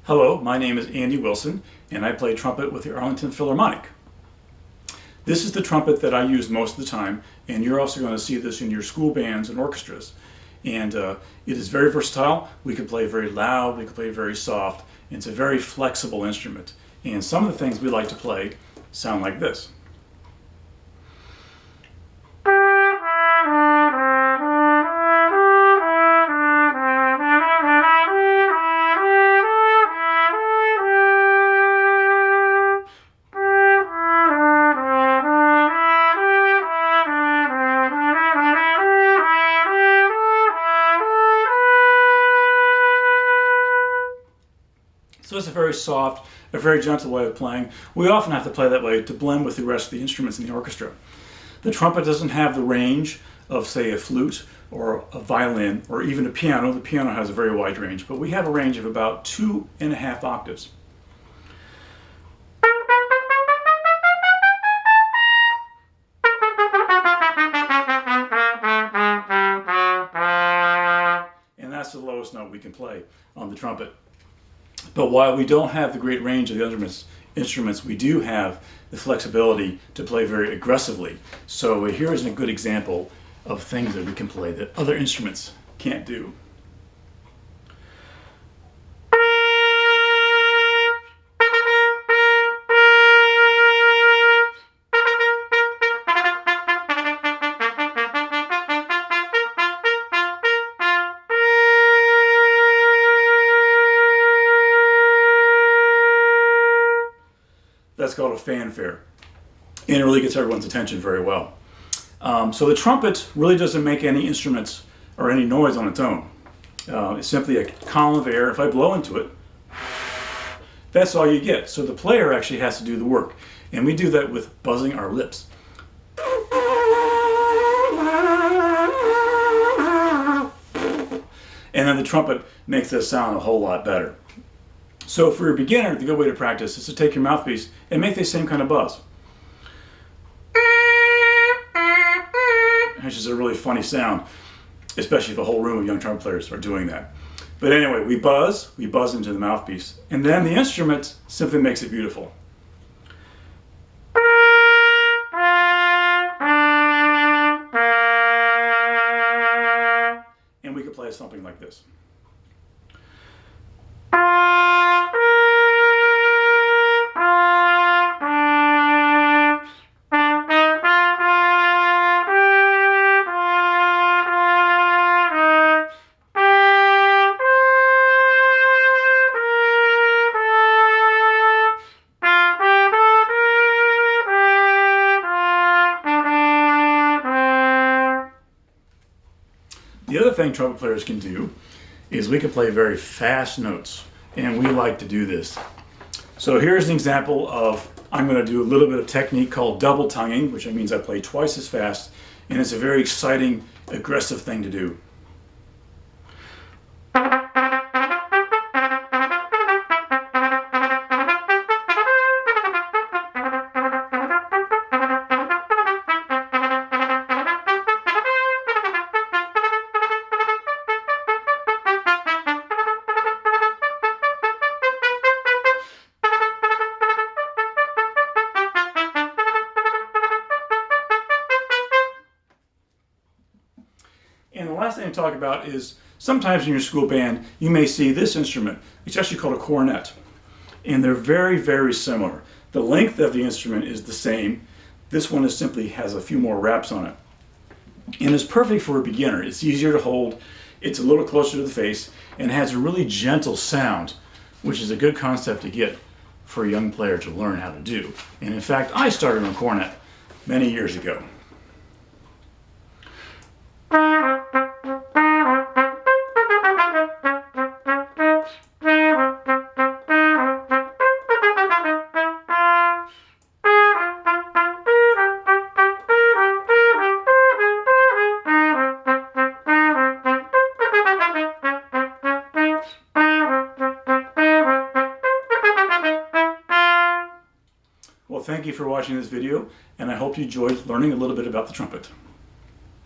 Hello, my name is Andy Wilson, and I play trumpet with the Arlington Philharmonic. This is the trumpet that I use most of the time, and you're also going to see this in your school bands and orchestras. And it is very versatile. We can play very loud, we can play very soft, and it's a very flexible instrument. And some of the things we like to play sound like this. So it's a very soft, a very gentle way of playing. We often have to play that way to blend with the rest of the instruments in the orchestra. The trumpet doesn't have the range of, say, a flute or a violin or even a piano. The piano has a very wide range, but we have a range of about 2.5 octaves. And that's the lowest note we can play on the trumpet. But while we don't have the great range of the instruments, we do have the flexibility to play very aggressively. So here is a good example of things that we can play that other instruments can't do. That's called a fanfare, and it really gets everyone's attention very well. So the trumpet really doesn't make any instruments or any noise on its own. It's simply a column of air. If I blow into it, that's all you get. So the player actually has to do the work, and we do that with buzzing our lips. And then the trumpet makes this sound a whole lot better. So for a beginner, the good way to practice is to take your mouthpiece and make the same kind of buzz. Which is a really funny sound, especially if a whole room of young trumpet players are doing that. But anyway, we buzz into the mouthpiece, and then the instrument simply makes it beautiful. And we could play something like this. The other thing trumpet players can do is we can play very fast notes, and we like to do this. So here's an example of, I'm going to do a little bit of technique called double tonguing, which means I play twice as fast, and it's a very exciting, aggressive thing to do. And the last thing to talk about is sometimes in your school band you may see this instrument. It's actually called a cornet. And they're very, very similar. The length of the instrument is the same. This one simply has a few more wraps on it. And it's perfect for a beginner. It's easier to hold, it's a little closer to the face, and has a really gentle sound, which is a good concept to get for a young player to learn how to do. And in fact, I started on cornet many years ago. Well, thank you for watching this video, and I hope you enjoyed learning a little bit about the trumpet.